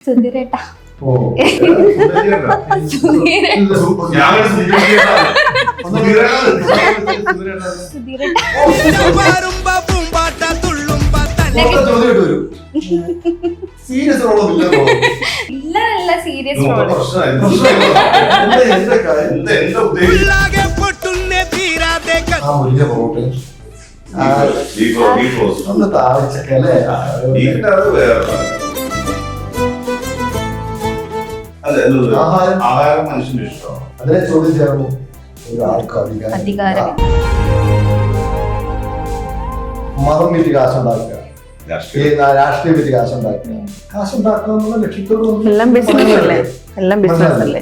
സുധീരേട്ടാ ഇല്ല സീരിയസ് ആഹാരം മനുഷ്യന്റെ ഇഷ്ടമാണ്. അതിനെ ചോദ്യം ചെയ്യാമോ? ഒരാൾക്ക് അധികാരം മതം വിറ്റ് കാശുണ്ടാക്കുക, രാഷ്ട്രീയം വിറ്റ് കാശുണ്ടാക്കുക, കാശുണ്ടാക്കുക എന്നുള്ള ലക്ഷ്യത്തോട്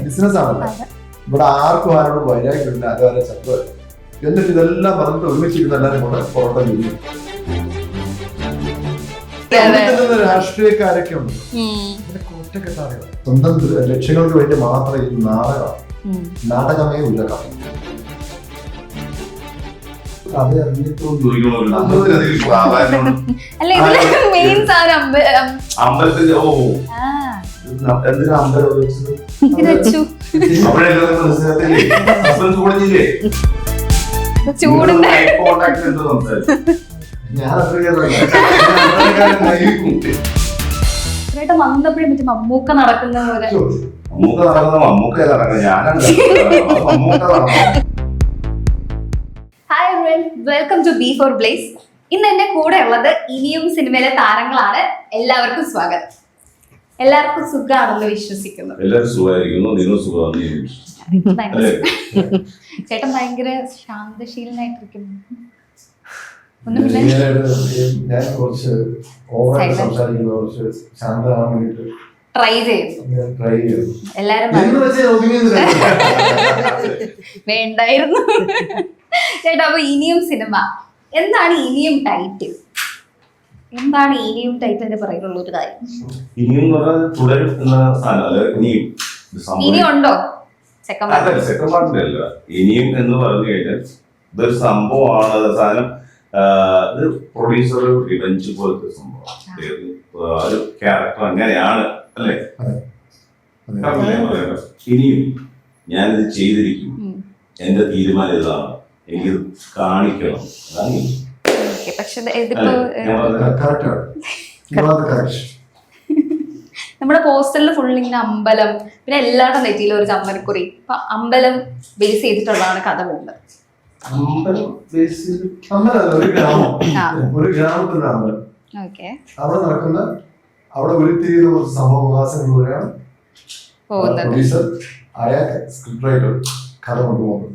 ബിസിനസ് ആണല്ലോ. ഇവിടെ ആർക്കും ആരോടും വൈരാഗ്യമില്ല, അതുവരെ ചത്തുവരെ. എന്നിട്ട് ഇതെല്ലാം പറഞ്ഞിട്ട് ഒരുമിച്ചിരുന്ന എല്ലാവരും കൂടെ പൊറോട്ട ചെയ്യും. രാഷ്ട്രീയക്കാരൊക്കെ ഉണ്ട്, ഒറ്റക്കെട്ടാണ്. സ്വന്തം ലക്ഷ്യങ്ങൾക്ക് വേണ്ടി മാത്രം ഈ നാടകമേ ഉലകം. അത് അമ്പലത്തിൽ എന്തിനാ അമ്പലം വെച്ചത്? ഞാൻ വന്നപ്പോഴേ മറ്റേ മമ്മൂക്ക നടക്കുന്ന പോലെ hi everyone, welcome to B for blaze. ഇന്ന് എന്റെ കൂടെ ഉള്ളത് ഇനിയും സിനിമയിലെ താരങ്ങളാണ്. എല്ലാവർക്കും സ്വാഗതം. എല്ലാവർക്കും സുഖമാണെന്ന് വിശ്വസിക്കുന്നു. ചേട്ടൻ ഭയങ്കര ശാന്തശീലനായിട്ടിരിക്കുന്നു. ഞാൻ കുറച്ച് ഓവറായിട്ട് സംസാരിക്കുന്ന കുറച്ച് ശാന്തമാകാൻ വേണ്ടിട്ട് ട്രൈ ചെയ്തു. എല്ലാരും വേണ്ടായിരുന്നു. ചേട്ടാ, അപ്പൊ ഇനിയും സിനിമ എന്താണ്? ഇനിയും ടൈറ്റിൽ എന്താണ്? ഇനിയും ടൈറ്റിലിന്റെ പറയുള്ള ഒരു കാര്യം ഇനി ഉണ്ടോ? സെക്കൻഡ് പാർട്ടിലല്ല, ഇനിയും എന്ന് പറഞ്ഞു കഴിഞ്ഞാൽ ഇതൊരു സംഭവമാണ്. സാധനം ഇത് പ്രൊഡ്യൂസർ റിവെഞ്ച് പോലത്തെ സംഭവം, ഒരു ക്യാരക്ടർ അങ്ങനെയാണ് അല്ലേ? ഇനിയും ഞാനിത് ചെയ്തിരിക്കും, എന്റെ തീരുമാനം ഇതാണ്, എനിക്കിത് കാണിക്കണം. നമ്മുടെ പോസ്റ്ററിൽ ഫുൾ ഇങ്ങനെ അമ്പലം, പിന്നെ എല്ലാവരുടെ നെറ്റിയിലും ഒരു ചമ്മരക്കുറി. അപ്പൊ അമ്പലം ബേസ് ചെയ്തിട്ടുള്ളതാണ് കഥ പോകുന്നത്. ഒരു ഗ്രാമത്തിലുള്ള അമ്പലം, അവിടെ നടക്കുന്ന അവിടെ ഉരുത്തിരിയുന്ന കുറച്ച് സംഭവവികാസങ്ങളിലൂടെയാണ് പ്രൊഡ്യൂസർ ആയ സ്ക്രിപ്റ്റ് റൈറ്റർ കഥ കൊണ്ടുപോകുന്നത്.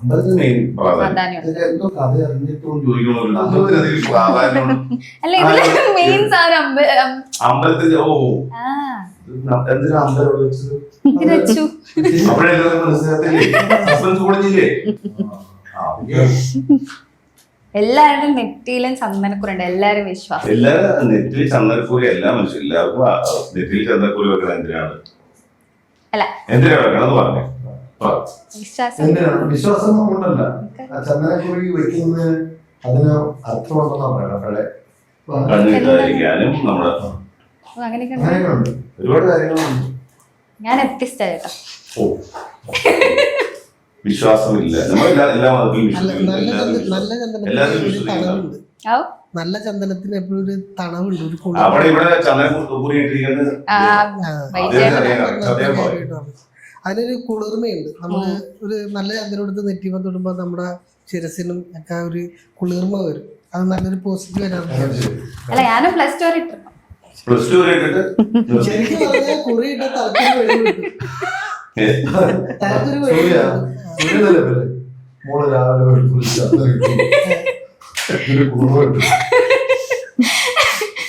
അമ്പലത്തിൽ എന്തിനാ അമ്പലം വെച്ചത്? എല്ലാവരുടെയും നെറ്റിയിലും ചന്ദനക്കുരുണ്ട്. എല്ലാരും വിശ്വാസം, എല്ലാരും നെറ്റിയിൽ ചന്ദനക്കുരി. എല്ലാ മനുഷ്യരും എല്ലാവർക്കും നെറ്റിയിൽ ചന്ദനക്കുരി വെക്കണം. എന്തിനാണ്? എന്തിനാ വെക്കണമെന്ന് പറഞ്ഞു. വിശ്വാസം കൊണ്ടല്ല, ചന്ദനക്കുരി വെക്കുന്നത് അതിന് അർത്ഥമുണ്ടെന്നാണ് പറയുന്നത്. കണ്ണിട്ടായിരിക്കാനും നമ്മുടെ അങ്ങനെയൊക്കെയുണ്ട്, ഒരുപാട് കാര്യങ്ങളുണ്ട്. ഞാൻ എത്തിച്ചാ ചേട്ടാ. വിശ്വാസമില്ല, എല്ലാ മതത്തിലും നല്ല ചന്ദനത്തിന് എപ്പോഴും ഒരു തണവുണ്ട്, ഒരു അതിനൊരു കുളിർമയുണ്ട്. നമ്മള് ഒരു നല്ല ചന്ദനം എടുത്ത് നെറ്റിമ തൊടുമ്പോ നമ്മുടെ ശിരസിനും ഒക്കെ ഒരു കുളിർമ വരും. അത് നല്ലൊരു പോസിറ്റീവ് ശരിക്കും പറഞ്ഞാൽ കുറിയിട്ട തലത്തിൽ വെള്ളം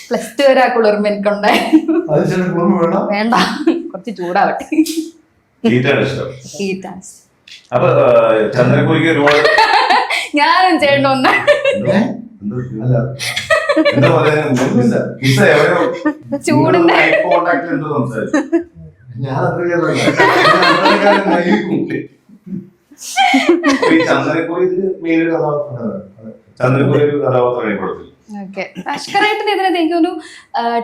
പ്ലസ് ടു വരെ ആ കുളിർമ എനിക്കുണ്ടായിരുന്നു. വേണ്ട, കുറച്ച് ചൂടാവട്ടെ. ഞാനും ചേട്ടൻ ഒന്ന ചൂടിന്റെ ചന്ദനക്കുറി ഒരു കഥാപാത്രമാണ്. ഓക്കെ. അഷ്കറായിട്ട് ഇതിനകത്ത് എനിക്ക് തോന്നുന്നു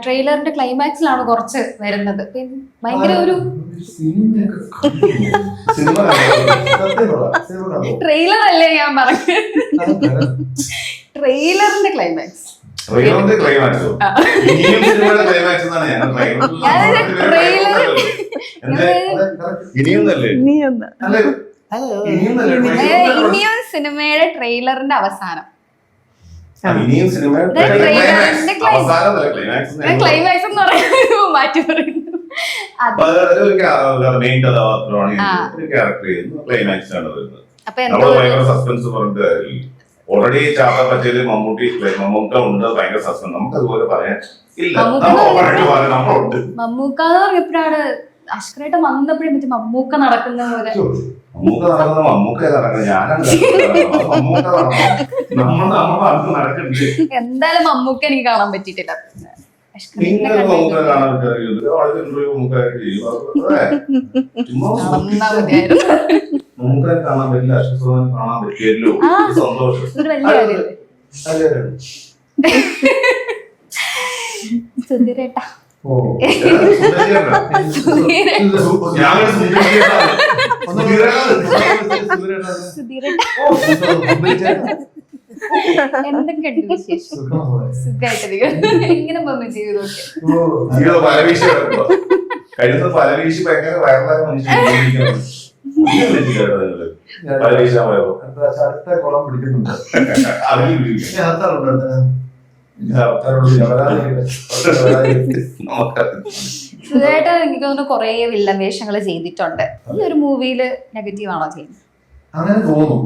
ട്രെയിലറിന്റെ ക്ലൈമാക്സിലാണ് കുറച്ച് വരുന്നത്. ഭയങ്കര ഒരു ട്രെയിലർ അല്ലേ ഞാൻ പറഞ്ഞത്, ട്രെയിലറിന്റെ ക്ലൈമാക്സ്. ഇനിയും സിനിമയുടെ ട്രെയിലറിന്റെ അവസാനം, ക്ലൈമാക്സ് എന്ന് പറയുന്നത് മാറ്റി പറയുന്നു. ഓൾറെഡി ചാത്ത പച്ചയില് മമ്മൂക്ക ഉണ്ട്, ഭയങ്കര സസ്പെൻസ്. നമുക്ക് അതുപോലെ പറയാൻ ഇല്ല, നമ്മളുണ്ട്. മമ്മൂക്ക എപ്പോഴാണ് അഷ്കറായിട്ട് വന്നപ്പോഴും മറ്റേ മമ്മൂക്ക നടക്കുന്ന പോലെ മമ്മൂക്ക നടക്കുന്നത് ഞാനാണ് നടക്കുന്നുണ്ട്. എന്തായാലും മമ്മൂക്ക എനിക്ക് കാണാൻ പറ്റിയിട്ടില്ല. നിങ്ങൾ മമ്മൂക്ക കാണാൻ നമുക്ക് കാണാൻ പറ്റില്ല, അശ്വസോധന കാണാൻ പറ്റിയല്ലോ, സന്തോഷം. സുധീരേട്ടാ എന്തൊക്കെയുണ്ട് വിശേഷം? സുഖമായിട്ടിരിക്കും. എങ്ങനെ പോകുന്നു ജീവിതമൊക്കെ? കഴിഞ്ഞ പലവീശി ഭയങ്കര വയറലായ മനുഷ്യൻ അടുത്ത കുളം പിടിക്കുന്നുണ്ട്. സുഖമായിട്ട് എനിക്ക് തോന്നുന്നു കൊറേ വില്ലൻ വേഷങ്ങൾ ചെയ്തിട്ടുണ്ട്. ഈ ഒരു മൂവിയില് നെഗറ്റീവ് ആണോ ചെയ്യുന്നത്? അങ്ങനെ തോന്നും,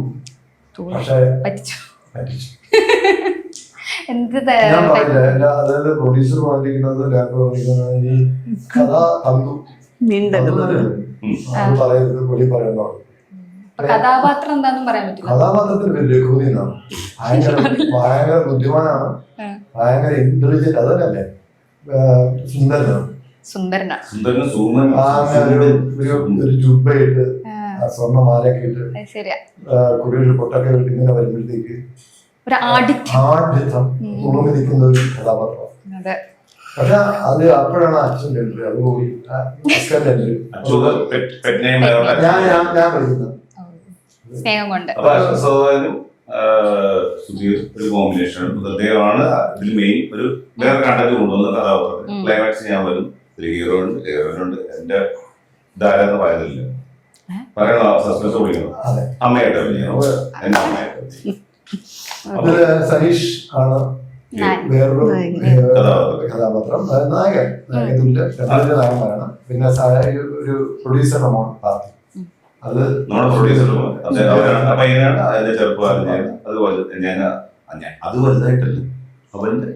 പറ്റിച്ചു. എന്ത് ഞാൻ പറയില്ല. അതായത് പ്രൊഡ്യൂസർ പറഞ്ഞിരിക്കുന്നത് ഈ കഥ തന്നു പറയരുത്, പൊടി പറയുന്നോ. കഥാപാത്രം എന്താണെന്നും പറയാൻ പറ്റില്ല. കഥാപാത്രത്തിന് ലഘുതി എന്നാണ്. ഭയങ്കര ബുദ്ധിമാനാണ്, ഭയങ്കര ഇന്റലിജന്റ്. അതല്ലേ സുന്ദരനാണ്. സുന്ദരനാണ്. ഒരു ജുബയിട്ട് സ്വർണ്ണ മാലയൊക്കെ ഇട്ട് കുടിയൊരു പൊട്ടൊക്കെ ഇങ്ങനെ വരുമ്പോഴത്തേക്ക് ആഢ്യത്വം തുളുമ്പി നിൽക്കുന്ന ഒരു കഥാപാത്രമാണ്. പക്ഷെ അത് അപ്പോഴാണ് അച്ഛൻ്റെ എൻട്രി, അത് പോയി അച്ഛൻ്റെ എൻട്രി ഞാൻ പഠിക്കുന്നത് സ്നേഹം കൊണ്ട്. സുധീർ ഒരു കോമ്പിനേഷൻ ഹൃദയമാണ് ഇതിൽ മെയിൻ. ഒരു വേറെ കണ്ടന്റ് കൊണ്ടുവന്ന കഥാപാത്രം ക്ലൈമാക്സ് ഞാൻ വരും. ഒരു ഹീറോ ഉണ്ട്, ഹീറോയിൻ ഉണ്ട്. എന്റെ ഇതാരെന്ന് പറയുന്നില്ല, പറയണോ? സസ്പെൻസ് വിളിക്കണം. അമ്മയായിട്ട് അഭിനയിക്കണം, എന്റെ അമ്മയായിട്ട്. സനീഷ് ആണ് വേറൊരു കഥാപാത്രം. നായകൻ നായകന്മാരാണ്. പിന്നെ ഒരു പ്രൊഡ്യൂസർ നമ്മൾ പാർട്ടി, അത് നമ്മുടെ പ്രൊഡ്യൂസർ പയ്യനാണ്. അതിന്റെ ചെറുപ്പക്കാരൻ ഞാൻ. അതുപോലെ അത് വലുതായിട്ടല്ല അവന്റെ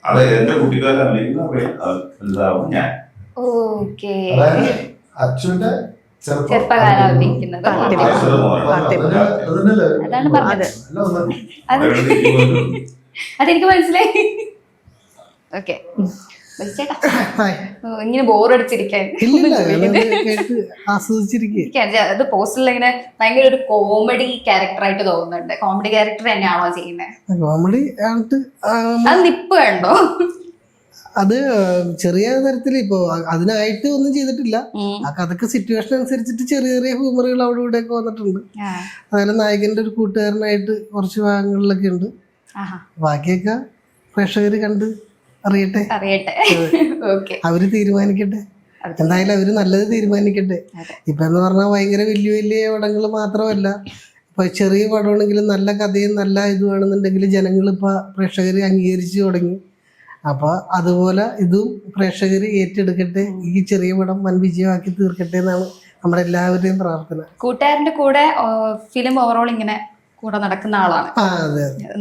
അതെ എന്റെ കുട്ടിക്കാലം അഭിനയിക്കുന്ന ഞാൻ. അച്ഛന്റെ ചെറുപ്പകാലം അഭിനയിക്കുന്നത് അതാണ് പറഞ്ഞത്. അതെനിക്ക് മനസ്സിലായി. ഓക്കെ ഇങ്ങനെ ബോറടിച്ചിരിക്കാൻ അത് പോസ്റ്ററിൽ ഇങ്ങനെ ഭയങ്കര ഒരു കോമഡി ക്യാരക്ടർ ആയിട്ട് തോന്നുന്നുണ്ട്. കോമഡി ക്യാരക്ടർ തന്നെയാണോ ചെയ്യുന്നത്? കോമഡി ആയിട്ട് അത് നിപ്പ് കണ്ടോ? അത് ചെറിയ തരത്തിൽ ഇപ്പോ അതിനായിട്ട് ഒന്നും ചെയ്തിട്ടില്ല. അതൊക്കെ സിറ്റുവേഷൻ അനുസരിച്ചിട്ട് ചെറിയ ചെറിയ ഹ്യൂമറുകൾ അവിടെ ഇവിടെ ഒക്കെ വന്നിട്ടുണ്ട്. അതുപോലെ നായകന്റെ ഒരു കൂട്ടുകാരനായിട്ട് കുറച്ച് ഭാഗങ്ങളിലൊക്കെ ഉണ്ട്. ബാക്കിയൊക്കെ പ്രേക്ഷകര് കണ്ട് അറിയട്ടെ, അവര് തീരുമാനിക്കട്ടെ. എന്തായാലും അവര് നല്ലത് തീരുമാനിക്കട്ടെ. ഇപ്പൊ എന്ന് പറഞ്ഞാൽ ഭയങ്കര വലിയ വലിയ പടങ്ങൾ മാത്രമല്ല, ഇപ്പൊ ചെറിയ പടമാണെങ്കിലും നല്ല കഥയും നല്ല ഇതുവാണെന്നുണ്ടെങ്കിൽ ജനങ്ങൾ ഇപ്പൊ പ്രേക്ഷകര് അംഗീകരിച്ചു തുടങ്ങി. അപ്പൊ അതുപോലെ ഇതും പ്രേക്ഷകര് ഏറ്റെടുക്കട്ടെ, ഈ ചെറിയ പടം വൻ വിജയമാക്കി തീർക്കട്ടെ എന്നാണ് നമ്മുടെ എല്ലാവരുടെയും പ്രാർത്ഥന. കൂട്ടുകാരന്റെ കൂടെ ഫിലിം ഓവറോൾ ഇങ്ങനെ കൂടെ നടക്കുന്ന ആളാണ്.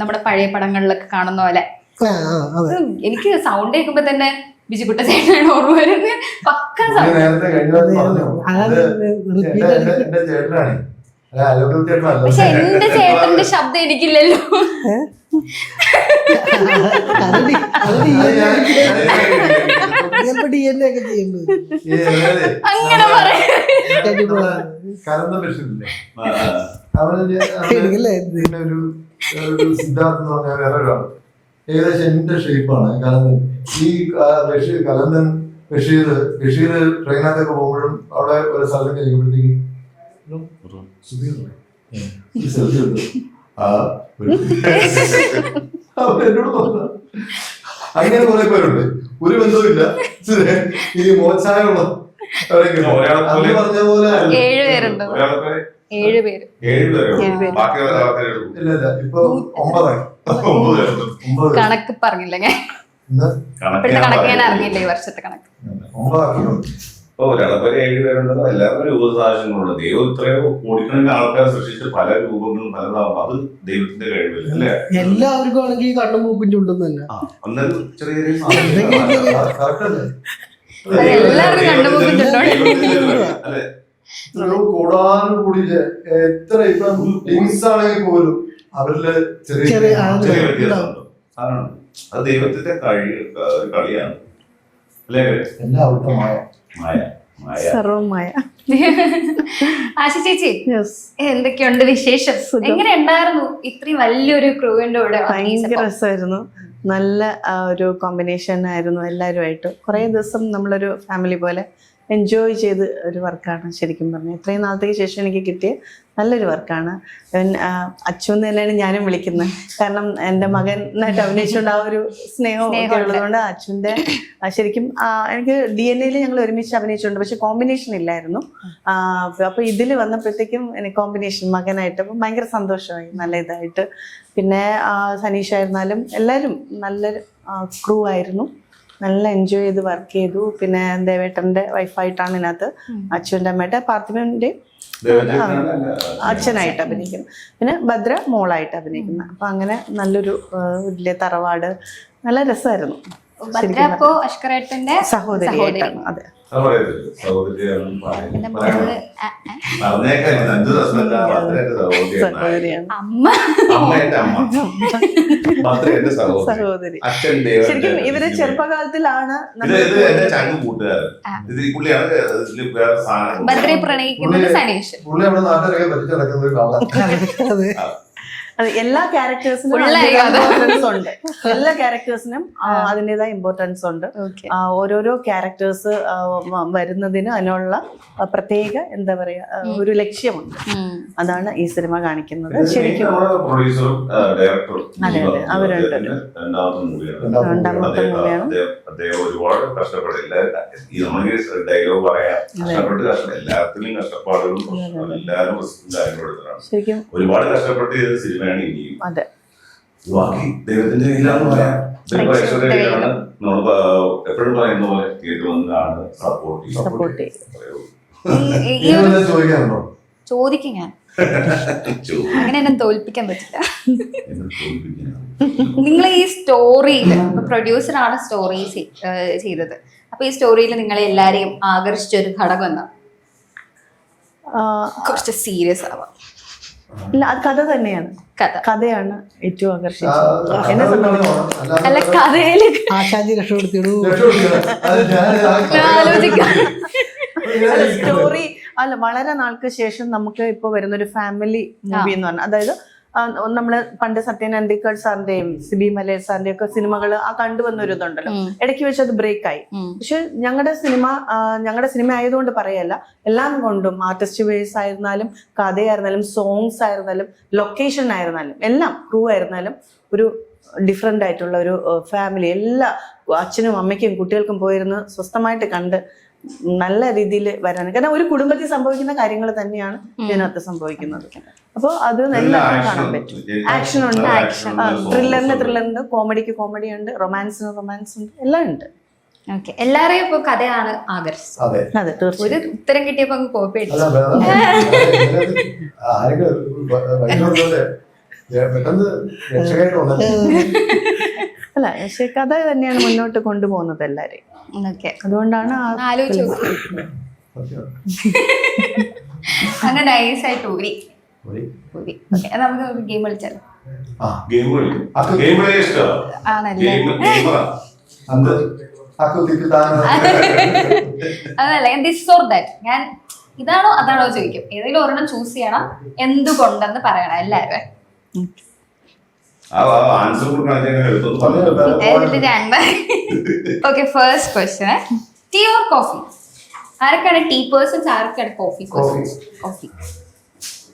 നമ്മുടെ പഴയ പടങ്ങളിലൊക്കെ കാണുന്ന പോലെ. എനിക്ക് സൗണ്ട് കേൾക്കുമ്പോ തന്നെ ബിജുകുട്ട ചേട്ടനാണ് ഓർമ്മ വരുന്നത്. പക്ക പക്ഷെ എന്റെ ചേട്ടന്റെ ശബ്ദം എനിക്കില്ലല്ലോ. അങ്ങനെ പറയാ കലന്തം ബഷീറില്ലേ ആ, ആ. എടുക്കല്ലേ? പിന്നെ ഒരു സിദ്ധാർത്ഥ് എന്ന് പറഞ്ഞ വേറെ ഒരാള് ഏകദേശം എന്റെ ഷേപ്പാണ് കലന്തൻ. ഈ കലന്തൻ ബഷീർ ട്രെയിനകത്തൊക്കെ പോകുമ്പോഴും അവിടെ ഒരു സ്ഥലത്ത് കഴിയുമ്പോഴത്തേക്കും എന്നോട് പറഞ്ഞു. അങ്ങനെ കുറെ പേരുണ്ട്, ഒരു ബന്ധവുമില്ല. ഈ മോശായുള്ള പറഞ്ഞ പോലെ 7 പേരുണ്ടോ? 7 പേര്. 7 പേരോ? ബാക്കിയുള്ള ആൾക്കാരെ എടുക്കും. ഇല്ല ഇപ്പൊ 9 9 കണക്ക് പറഞ്ഞില്ല ഞാൻ. ഇപ്പോഴത്തെ കണക്ക് ഞാൻ അറിഞ്ഞില്ല, ഈ വർഷത്തെ കണക്ക്. 9 ഇപ്പൊ ഒരാളെ 7 പേരുണ്ടെന്ന് എല്ലാവരും രൂപസാദൃശ്യങ്ങളുണ്ട്. ദൈവം ഇത്രയോ കോടിക്കണക്കിന് ആൾക്കാരെ സൃഷ്ടിച്ച് പല രൂപങ്ങളും പലതാവും. അത് ദൈവത്തിന്റെ കഴിവില്ല അല്ലേ? എല്ലാവർക്കും ആണെങ്കിൽ കണ്ണും മൂക്കും ചുണ്ടെന്ന് തന്നെ. അന്നൊരു ചെറിയ ചെറിയ എല്ലാവർക്കും കണ്ടുമുക്കും ചുണ്ടോടെ. അല്ലെ? കൂടാനും കൂടി എത്ര ഇപ്പൊ ടീംസ് ആണെങ്കിൽ പോലും അവരില് ചെറിയ ചെറിയ വ്യത്യാസമുണ്ട്. അതാണ് അത് ദൈവത്തിന്റെ കളിയാണ് അല്ലേ? എല്ലാവർക്കും മായ മായ സർവമായ. ആശി ചേച്ചി, എന്തൊക്കെയുണ്ട് വിശേഷം? എങ്ങനെ ഉണ്ടായിരുന്നു ഇത്രയും വലിയൊരു ക്രൂവിന്റെ കൂടെ? ഭയങ്കര രസമായിരുന്നു. നല്ല ഒരു കോമ്പിനേഷൻ ആയിരുന്നു എല്ലാവരുമായിട്ട്. കുറേ ദിവസം നമ്മളൊരു ഫാമിലി പോലെ എൻജോയ് ചെയ്ത് ഒരു വർക്കാണ് ശരിക്കും പറഞ്ഞത്. ഇത്രയും നാളത്തേക്ക് ശേഷം എനിക്ക് കിട്ടിയ നല്ലൊരു വർക്കാണ്. അച്ചു എന്ന് തന്നെയാണ് ഞാനും വിളിക്കുന്നത്. കാരണം എൻ്റെ മകനായിട്ട് അഭിനയിച്ചുകൊണ്ട് ആ ഒരു സ്നേഹവും ഒക്കെ ഉള്ളതുകൊണ്ട് അച്ചുവിൻ്റെ ശരിക്കും എനിക്ക് DNA ഞങ്ങൾ ഒരുമിച്ച് അഭിനയിച്ചിട്ടുണ്ട്, പക്ഷെ കോമ്പിനേഷൻ ഇല്ലായിരുന്നു. അപ്പോൾ ഇതിൽ വന്നപ്പോഴത്തേക്കും എനിക്ക് കോമ്പിനേഷൻ മകനായിട്ട് അപ്പം ഭയങ്കര സന്തോഷമായി, നല്ല ഇതായിട്ട്. പിന്നെ സനീഷ് ആയിരുന്നാലും എല്ലാവരും നല്ലൊരു ക്രൂ ആയിരുന്നു. നല്ല എൻജോയ് ചെയ്ത് വർക്ക് ചെയ്തു. പിന്നെ ദേവേട്ടൻ്റെ വൈഫായിട്ടാണ് ഇതിനകത്ത്, അച്ഛൻ്റെ അമ്മയുടെ പാർത്ഥിവൻ്റെ അച്ഛനായിട്ട് അഭിനയിക്കുന്നു. പിന്നെ ഭദ്ര മോളായിട്ട് അഭിനയിക്കുന്നത്. അപ്പൊ അങ്ങനെ നല്ലൊരു വലിയ തറവാട്, നല്ല രസമായിരുന്നു. സഹോദരിയായിട്ടാണ്. അതെ, സഹോദരി. ശരിക്കും ഇവര് ചെറുപ്പകാലത്തിലാണ് ഭദ്രയെ പ്രണയിക്കുന്നത് സനീഷ്. അതെ, എല്ലാ ക്യാരക്ടേഴ്സിനും ഇമ്പോർട്ടൻസ് ഉണ്ട്. എല്ലാ ക്യാരക്ടേഴ്സിനും അതിൻ്റെതായ ഇമ്പോർട്ടൻസ് ഉണ്ട്. ഓരോരോ ക്യാരക്ടേഴ്സ് വരുന്നതിന് അതിനുള്ള പ്രത്യേക എന്താ പറയാ ഒരു ലക്ഷ്യമുണ്ട്. അതാണ് ഈ സിനിമ കാണിക്കുന്നത്. ശരിക്കും അതെ അതെ, അവരുണ്ട്. രണ്ടാമത്തെ മൂവിയാണ്. ഒരുപാട് കഷ്ടപ്പെടില്ല. ഡയലോഗ് പറയാം, എല്ലാത്തിലും കഷ്ടപ്പാടുകളും എല്ലാവരും ശരിക്കും ഒരുപാട് കഷ്ടപ്പെട്ട് ചെയ്ത സിനിമയാണ് ഇനിയും. അതെ, ബാക്കി ദൈവത്തിന്റെ കയ്യിലാണെന്ന് പറയാം. കയ്യിലാണ്. നമ്മൾ എപ്പോഴും പറയുന്ന പോലെ തിയേറ്റർ വന്ന് കാണുക, സപ്പോർട്ട് ചോദിക്കാറുണ്ടോ? ചോദിക്കും ഞാൻ, അങ്ങനെ എന്നെ തോൽപ്പിക്കാൻ പറ്റില്ല. നിങ്ങൾ ഈ സ്റ്റോറിയിൽ പ്രൊഡ്യൂസറാണ് സ്റ്റോറി ചെയ്തത്. അപ്പൊ ഈ സ്റ്റോറിയിൽ നിങ്ങളെ എല്ലാരെയും ആകർഷിച്ച ഒരു ഘടകം എന്താ? കുറച്ച് സീരിയസ് ആവാം. ഇല്ല, അത് കഥ തന്നെയാണ്. കഥയാണ് ഏറ്റവും ആകർഷിച്ചത് എന്നെ സംബന്ധിച്ച്. അല്ല, കഥയില് ആശാജി രക്ഷപ്പെടുത്തിയിടൂ. സ്റ്റോറി അല്ല, വളരെ നാൾക്ക് ശേഷം നമുക്ക് ഇപ്പൊ വരുന്നൊരു ഫാമിലി മൂവി എന്ന് പറഞ്ഞാൽ, അതായത് നമ്മള് പണ്ട് സത്യൻ അന്തിക്കാട് സാറിന്റെയും സിബി മലയർ സാറിന്റെയും ഒക്കെ സിനിമകൾ കണ്ടുവന്നൊരു ഇതുണ്ടല്ലോ. ഇടയ്ക്ക് വെച്ച് അത് ബ്രേക്ക് ആയി. പക്ഷെ ഞങ്ങളുടെ സിനിമ ആയതുകൊണ്ട് പറയല്ല, എല്ലാം കൊണ്ടും ആർട്ടിസ്റ്റ് വേസ് ആയിരുന്നാലും, കഥയായിരുന്നാലും, സോങ്സ് ആയിരുന്നാലും, ലൊക്കേഷൻ ആയിരുന്നാലും, എല്ലാം ക്രൂ ആയിരുന്നാലും ഒരു ഡിഫറെന്റ് ആയിട്ടുള്ള ഒരു ഫാമിലി. എല്ലാ അച്ഛനും അമ്മയ്ക്കും കുട്ടികൾക്കും പോയിരുന്ന് സ്വസ്ഥമായിട്ട് കണ്ട് നല്ല രീതിയിൽ വരാൻ. കാരണം ഒരു കുടുംബത്തിൽ സംഭവിക്കുന്ന കാര്യങ്ങൾ തന്നെയാണ് ഇതിനകത്ത് സംഭവിക്കുന്നത്. അപ്പോൾ അത് എല്ലാം കാണാൻ പറ്റും. ആക്ഷൻ ഉണ്ട്, ത്രില്ലറിന് കോമഡിക്ക് കോമഡി ഉണ്ട്, റൊമാൻസിന് റൊമാൻസ് ഉണ്ട്, എല്ലാം ഉണ്ട്. എല്ലാരെയും ഇപ്പൊ കഥയാണ് ആകർഷിച്ചത്. അതെ, തീർച്ചയായും. ഒരു ഉത്തരം കിട്ടിയപ്പോ കോപ്പി അടിച്ചു. അല്ല, പക്ഷെ കഥ തന്നെയാണ് മുന്നോട്ട് കൊണ്ടുപോകുന്നത് എല്ലാരെയും. അതുകൊണ്ടാണ് അങ്ങനെ നൈസായിട്ട് ഊരി. നമുക്ക് ഗെയിം കളിച്ചാലോ? ആണല്ലേ? This or that. ഞാൻ ഇതാണോ അതാണോ ചോദിക്കും. ഏതെങ്കിലും ഒരെണ്ണം ചൂസ് ചെയ്യണം, എന്തുകൊണ്ടെന്ന് പറയണം എല്ലാവരും. ആൻസർ കൊടുക്കാൻ okay, first question, tea or coffee? ആരൊക്കെയാണ് ടീ പേഴ്സൺസ്, ആരൊക്കെയാണ് കോഫി പേഴ്സൺസ്? കോഫി.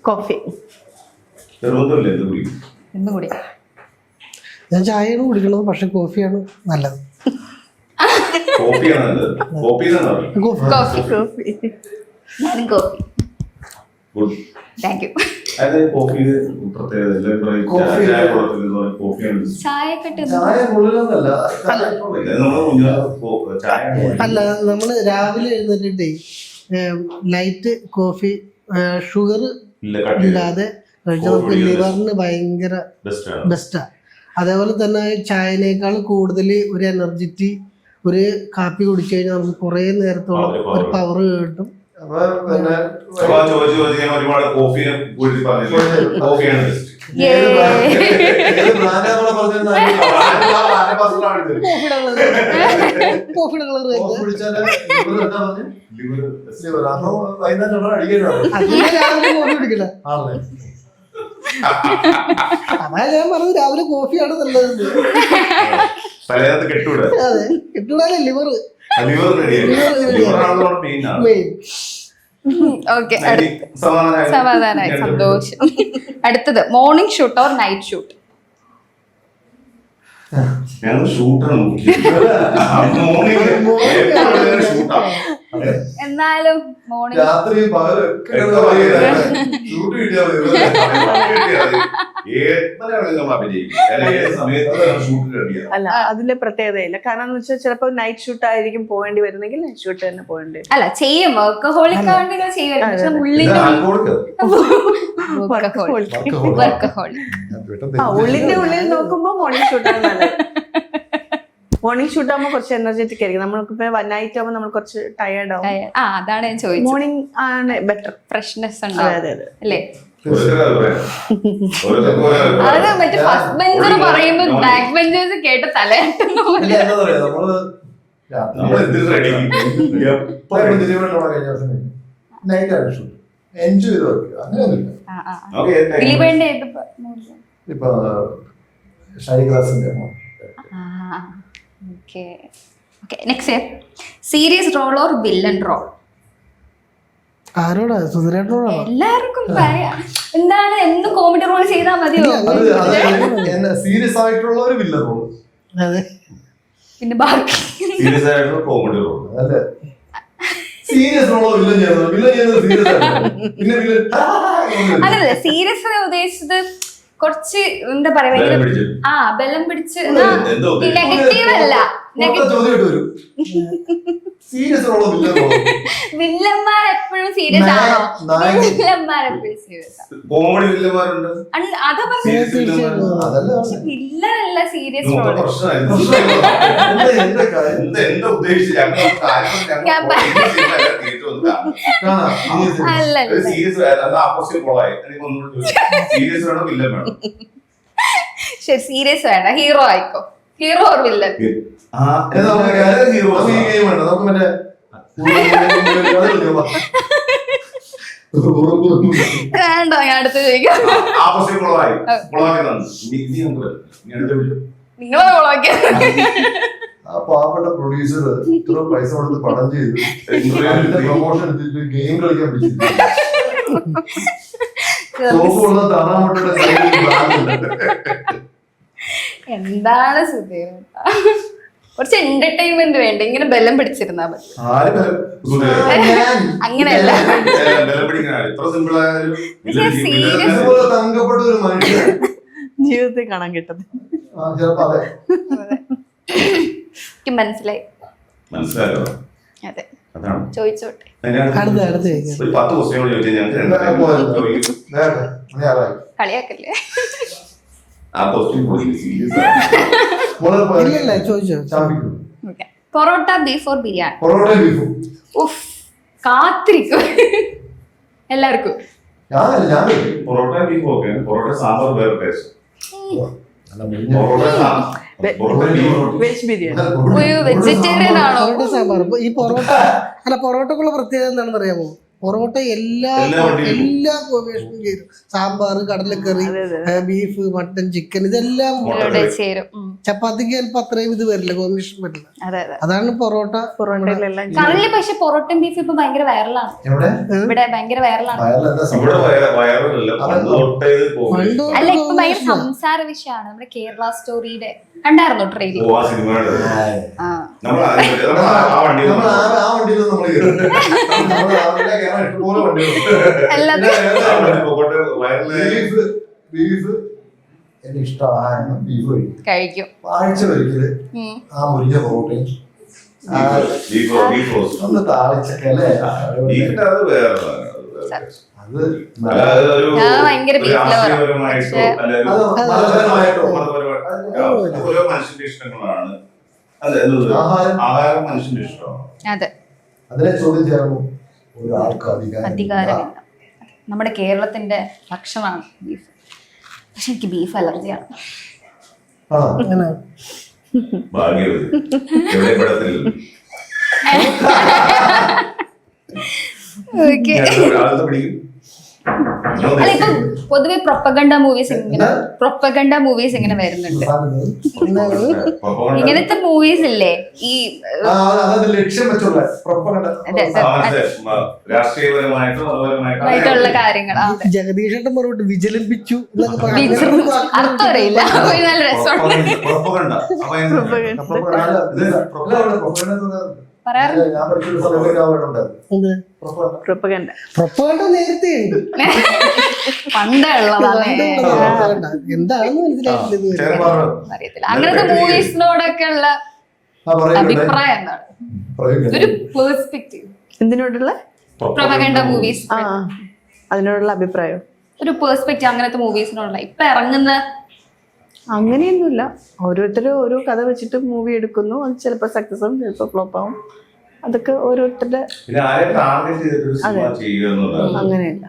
കോഫി. എന്തും കൂടി. ഞാൻ ചായയാണ് കുടിക്കുന്നത്, പക്ഷെ കോഫിയാണ് നല്ലത്. കോഫി. കോഫി. ഞാനും കോഫി. Thank you. ചായക്കെട്ട് അല്ല, നമ്മള് രാവിലെ എഴുന്നേറ്റിട്ടേ ലൈറ്റ് കോഫി ഷുഗർ ഇല്ലാതെ കഴിച്ചാൽ നമുക്ക് ലിവറിന് ഭയങ്കര ബെസ്റ്റാ. അതേപോലെ തന്നെ ചായനേക്കാൾ കൂടുതൽ ഒരു എനർജിറ്റി ഒരു കാപ്പി കുടിച്ചു കഴിഞ്ഞാൽ നമുക്ക് കുറെ നേരത്തോളം ഒരു പവർ കിട്ടും. ഒരുപാട് കോഫിനെ കോഫിയാണ് അതാ ഞാൻ പറഞ്ഞത് രാവിലെ കോഫിയാണ് നല്ലത്. കെട്ടൂടാ. അതെ, കെട്ടൂടാല്ലേ ലിവർ മെയിൻ. ഓക്കെ, സമാധാനായി, സന്തോഷം. അടുത്തത്, morning shoot or night shoot? ഞങ്ങൾ ഷൂട്ടാണ് എന്നാലും മോർണിംഗ് രാത്രി അല്ല, അതിലെ പ്രത്യേകതയില്ല. കാരണം എന്ന് വെച്ചാൽ ചിലപ്പോ നൈറ്റ് ഷൂട്ട് ആയിരിക്കും പോകേണ്ടി വരുന്നെങ്കിൽ നൈറ്റ് ഷൂട്ട് തന്നെ പോകേണ്ടി വരും. അല്ല, ചെയ്യും, വർക്കഹോളിക് ആണെങ്കിൽ ചെയ്യും. പക്ഷെ ഉള്ളിന്റെ ഉള്ളിന്റെ ഉള്ളിൽ നോക്കുമ്പോ മോർണിംഗ് ഷൂട്ടാണ് നല്ലത്. മോർണിംഗ് ഷൂട്ട് ആകുമ്പോൾ കുറച്ച് എനർജറ്റിക് ആയിരിക്കും. നമ്മൾക്ക് നൈറ്റ് ആകുമ്പോൾ നമ്മൾ കുറച്ച് ടയേർഡ് ആവും. അതാണ് ഞാൻ ചോദിച്ചത്. മോർണിംഗ് ആണ് ബെറ്റർ, ഫ്രഷ്നെസ് ഉണ്ടാവും. അതെ അതെ അല്ലേ? അത് മറ്റേ ഫസ്റ്റ് ബെഞ്ചർ പറയുമ്പോ ബാക്ക് ബെഞ്ചേഴ്സ് കേട്ട് തലയാട്ടുന്ന പോലെ. എൻജോയ് ചെയ്ത് വർക്ക് അങ്ങനെയൊന്നുമില്ല. ദിലീപേന്റെ ഏത് ഇപ്പൊ ഷൈ ക്ലാസിന്റെ okay. Next, serious role or villain role? ആരോടാ? സുധരേട്ടനോടാ? എല്ലാവർക്കും പറയാം. എന്താണ്, എന്ത് കോമഡി റോൾ ചെയ്താൽ മതിയോ? സീരിയസ് ആയിട്ടുള്ള ഒരു വില്ലൻ റോൾ. അതെ, പിന്നെ ബാക്കി സീരിയസ് ആയിട്ടുള്ള കോമഡി റോൾ അല്ലേ? സീരിയസ് റോളോ വില്ലൻ ചെയ്യുന്നത്? വില്ലൻ ചെയ്യുന്നത് സീരിയസ് ആയിട്ട് പിന്നെ വില്ലൻ അതല്ല, സീരിയസ് ഉദ്ദേശിച്ചത് കുറച്ച് എന്താ പറയാ, ബലം പിടിച്ച് നെഗറ്റീവ് അല്ല. വില്ലന്മാർ എപ്പോഴും സീരിയസ് ആണോ? വില്ലന്മാർ എപ്പോഴും സീരിയസ് കോമഡി വില്ലന്മാരുണ്ട്. അതാ പറഞ്ഞ വില്ലനല്ല സീരിയസ് റോള്. ശരി, സീരിയസ് വേണ്ട, ഹീറോ ആയിക്കോ. Hero or villain? വേണ്ട, ഞാൻ അടുത്ത് ചോദിക്കാം. നിങ്ങളെ കൊളാക്കിയ പാവപ്പെട്ട പ്രൊഡ്യൂസർ ഇത്ര പൈസ കൊടുത്ത് പടം ചെയ്ത് പ്രൊമോഷൻ എടുത്തിട്ട് ഗെയിം കളിക്കാൻ പറ്റില്ല. എന്താണ് സുധീർ, കുറച്ച് എന്റർടൈൻമെന്റ് വേണ്ട, ഇങ്ങനെ ബലം പിടിച്ചിരുന്നാ മതി. അങ്ങനെയല്ല, തങ്കപ്പെട്ട ഒരു മനുഷ്യൻ ജീവിതത്തിൽ കാണാൻ കിട്ടുന്നത്. മനസ്സിലായി. മനസ്സിലായോ? അതെ, ചോദിച്ചോട്ടെ. ഒരു 10 ക്വസ്റ്റ്യൻ കൂടി ചോദിച്ചാൽ കളിയാക്കല്ലേ? Parotta, beef or biryani? കാത്തിരിക്കും എല്ലാവർക്കും. പൊറോട്ട ബീഫ് ഓക്കെ, പൊറോട്ട സാമ്പാർ വേറെ ടേസ്റ്റ്. വെജ് ബിരിയാണി. വെജിറ്റേറിയൻ ആണോ? സാമ്പാർ. ഈ പൊറോട്ട അല്ല, പൊറോട്ടക്കുള്ള പ്രത്യേകത എന്താണെന്ന് അറിയാമോ? പൊറോട്ട എല്ലാ കോമ്പിനേഷനും ചേരും. സാമ്പാർ, കടലക്കറി, ബീഫ്, മട്ടൻ, ചിക്കൻ, ഇതെല്ലാം ഇവിടെ ചേരും. ചപ്പാത്തിക്ക് ചിലപ്പോ അത്രയും ഇത് വരില്ല, കോമ്പിനേഷൻ വരില്ല. അതെ അതെ. അതാണ് പൊറോട്ട. പൊറോട്ടയിലെല്ലാം കറില് പക്ഷെ പൊറോട്ടയും ബീഫ് ഇപ്പൊ ഭയങ്കര വൈറലാണ്. ഇവിടെ ഭയങ്കര വൈറലാണ്. അല്ല ഇപ്പൊ ഭയങ്കര സംസാര വിഷയമാണ്. നമ്മുടെ കേരള സ്റ്റോറിയുടെ കണ്ടായിരുന്നോ ട്രെയിലർ? ബീഫ് എനിക്ക് ഇഷ്ടമാണ്. ബീഫ് കഴിക്കും. ആഴ്ച ഒരിക്കല് ആ മുരിഞ്ഞ പൊറോട്ടയും ഒന്ന് താളിച്ചൊക്കെ അല്ലേ, ഞാൻ ഭയങ്കര ബീഫ് ലവർ. ഓരോ മനുഷ്യന്റെ ഇഷ്ടങ്ങളാണ്. ആഹാരം മനുഷ്യന്റെ ഇഷ്ടമാണ്. അതെ, അതിനെ ചോദ്യം ചെയ്യാൻ ഒരു ആൾക്ക് അധികാരമില്ല. നമ്മുടെ കേരളത്തിന്റെ ഭക്ഷണമാണ് ബീഫ്. പക്ഷെ എനിക്ക് ബീഫ് അലർജിയാണ്. ഭാഗ്യവതി എവിടെ പെടത്തില്ല. പിടിക്കും. അല്ല ഇപ്പൊ പൊതുവെ പ്രൊപ്പഗണ്ട മൂവീസ് ഇങ്ങനെ വരുന്നുണ്ട്. ഇങ്ങനത്തെ മൂവീസ് ഇല്ലേ ഈ ആയിട്ടുള്ള കാര്യങ്ങൾ. ജഗദീഷേട്ടൻ പറഞ്ഞിട്ട് വിജലിപ്പിച്ചു അർത്ഥം അറിയില്ല. നല്ല രസമുണ്ട്. നേരത്തെ ഉണ്ട്, എന്താണെന്ന് മനസ്സിലായിട്ടില്ല. അറിയത്തില്ല. അങ്ങനത്തെ മൂവീസിനോടൊക്കെ ഉള്ള അഭിപ്രായം എന്താണ്? ഒരു പേഴ്സ്പെക്റ്റീവ് എന്തിനോടുള്ള പ്രൊപ്പഗണ്ട മൂവീസ് അതിനോടുള്ള അഭിപ്രായം, ഒരു പേഴ്സ്പെക്റ്റീവ് അങ്ങനത്തെ മൂവീസിനോടുള്ള ഇപ്പൊ ഇറങ്ങുന്ന. അങ്ങനെയൊന്നുമില്ല. ഓരോരുത്തരും ഓരോ കഥ വെച്ചിട്ട് മൂവി എടുക്കുന്നു. അത് ചിലപ്പോ സക്സസ് ആവും, ചിലപ്പോ ഫ്ലോപ്പ് ആവും. അതൊക്കെ ഓരോരുത്തരുടെ അങ്ങനെയല്ല.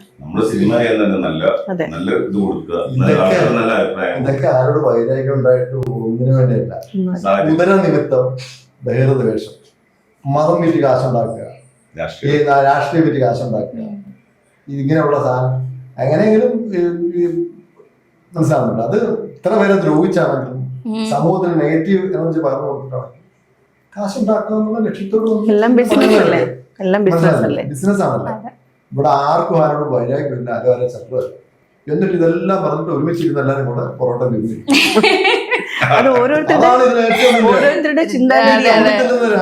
ഇതൊക്കെ ആരോട് വൈരാഗ്യം ഉണ്ടായിട്ട് ഒന്നിനു വേണ്ടിയല്ല. ഉദരനിമിത്തം ബഹിർദ്വേഷം, മതം വിറ്റ് കാശുണ്ടാക്കുക, ഈ രാഷ്ട്രീയം വിറ്റ് കാശുണ്ടാക്കുക, ഇങ്ങനെയുള്ള സാധനം എങ്ങനെയെങ്കിലും മനസ്സിലാവുന്നുണ്ട്. അത് ഇത്ര പേരെ ദ്രോഹിച്ചാണെങ്കിലും സമൂഹത്തിന് നെഗറ്റീവ് എനർജി പകർന്നു കൊടുത്തിട്ടാണെങ്കിലും കാശുണ്ടാക്കുക ലക്ഷ്യത്തോട് ബിസിനസ് ആണല്ലേ. ഇവിടെ ആർക്കും ആരോടും വൈരാഗ്യമില്ല, ആരും ചക്രമില്ല. എന്നിട്ട് ഇതെല്ലാം പറഞ്ഞിട്ട് ഒരുമിച്ചിരുന്ന എല്ലാരും കൂടെ പൊറോട്ട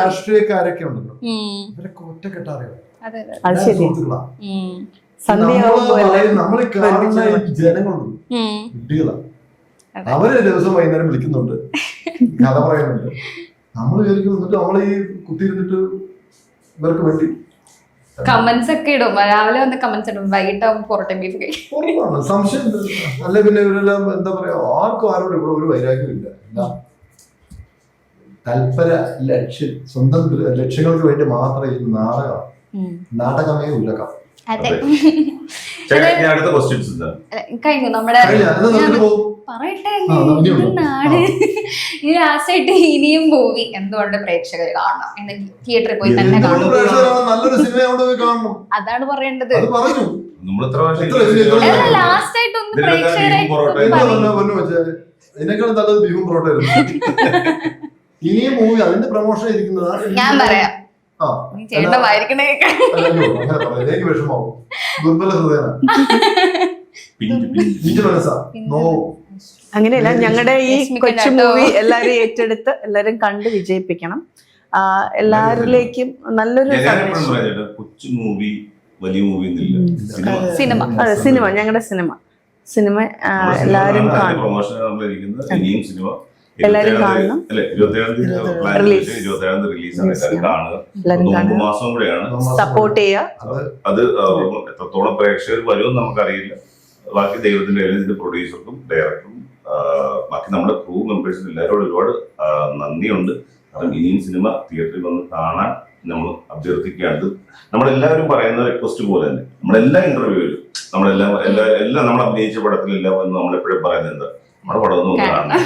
രാഷ്ട്രീയക്കാരൊക്കെ ഉണ്ടല്ലോ, ഇവരൊക്കെ ഒറ്റക്കെട്ടറിയാം. നമ്മളീ കാണുന്ന ജനങ്ങളുണ്ട്, കുട്ടികളാണ്. അവര് ദിവസം വൈകുന്നേരം വിളിക്കുന്നുണ്ട്, കഥ പറയുന്നുണ്ട്. നമ്മൾ വിചാരിക്കും എന്നിട്ട് നമ്മളീ കുത്തിയിരുന്നിട്ട് ഇവർക്ക് വേണ്ടി കമന്റ്സ് ഒക്കെ ഇടും. രാവിലെ വന്ന് കമന്റ്സ് ഇടും, വൈകിട്ടാവും പൊറോട്ട ബീഫ് കഴിക്കും. സംശയം അല്ല. പിന്നെ ഇവരെല്ലാം എന്താ പറയാ, ആർക്കും ആരോടും ഇവിടെ ഒരു വൈരാഗ്യമില്ല. തൽപര ലക്ഷ്യം, സ്വന്തം ലക്ഷ്യങ്ങൾക്ക് വേണ്ടി മാത്രം ഈ നാടകമേ ഉലകം. കഴിഞ്ഞു നമ്മുടെ പറയട്ടെ. നാട് ഈ ലാസ്റ്റായിട്ട് ഇനിയും മൂവി എന്തുകൊണ്ട് പ്രേക്ഷകർ കാണണം എന്ന് തിയേറ്ററിൽ പോയി തന്നെ കാണണം. അതാണ് പറയേണ്ടത്. ലാസ്റ്റ് ആയിട്ടൊന്ന് പ്രേക്ഷകരെ ഇതിനേക്കാളും നല്ലത് ബീഫും പൊറോട്ടയായിരുന്നു. ഇനിയും മൂവി അതിന്റെ പ്രൊമോഷൻ ഇരിക്കുന്നതാണ്. ഞാൻ പറയാം, ചേട്ടമായിരിക്കണേ എനിക്ക് വിഷമാവും. ദുർബല ഹൃദയനാ. അങ്ങനെയല്ല, ഞങ്ങളുടെ ഈ കൊച്ചു മൂവി എല്ലാരും ഏറ്റെടുത്ത് എല്ലാരും കണ്ട് വിജയിപ്പിക്കണം. എല്ലാരിലേക്കും നല്ലൊരു സിനിമ, ഞങ്ങളുടെ സിനിമ എല്ലാരും കാണണം. എല്ലാരും കാണണം. സപ്പോർട്ട് ചെയ്യുക. അത് എത്രത്തോളം പ്രേക്ഷകർ വരുമെന്ന് നമുക്കറിയില്ല. ബാക്കി ദൈവത്തിന്റെ ഇതിന്റെ പ്രൊഡ്യൂസർക്കും ഡയറക്ടറും ബാക്കി നമ്മുടെ ക്രൂ മെമ്പേഴ്സിനും എല്ലാവരോടും ഒരുപാട് നന്ദിയുണ്ട്. കാരണം ഇനിയും സിനിമ തിയേറ്ററിൽ വന്ന് കാണാൻ നമ്മൾ അഭ്യർത്ഥിക്കുകയാണ്. നമ്മളെല്ലാവരും പറയുന്ന റിക്വസ്റ്റ് പോലെ തന്നെ നമ്മളെല്ലാ ഇന്റർവ്യൂവിലും എല്ലാം നമ്മൾ അഭിനയിച്ച പടത്തിലെല്ലാം നമ്മളെപ്പോഴും പറയുന്നത് എന്താ, നമ്മുടെ പടം ഒന്ന് കാണണം.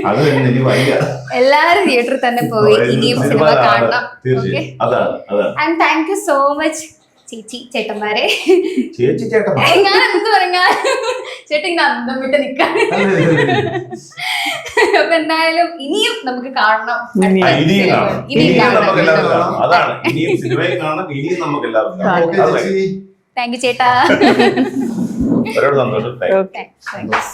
അത് തന്നെ ഇനി വയ്യ. എല്ലാരും തിയേറ്ററിൽ തന്നെ പോയി ഇനിയും സിനിമ കാണണം. തീർച്ചയായും അതാണ് അതാണ്. And thank you so much ചേച്ചി ചേട്ടന്മാരെ. ചേച്ചി ചേട്ടൻ ഞാൻ എന്ത് പറഞ്ഞാ ചേട്ടൻ ഇങ്ങനെ അന്തം വിട്ട് നിൽക്കാൻ. അപ്പൊ എന്തായാലും ഇനിയും നമുക്ക് കാണണം. ഇനിയും കാണാം. ഇനിയും ഇനിയും കാണണം. നമുക്ക് എല്ലാവരും കാണാം. അതാണ് ഇനിയും സിനിമയും കാണാം. ഇനിയും നമുക്ക് എല്ലാവരും കാണാം. ഓക്കെ ചേച്ചി. താങ്ക് യു ചേട്ടാ. ഒരുപാട് സന്തോഷം. Okay thanks.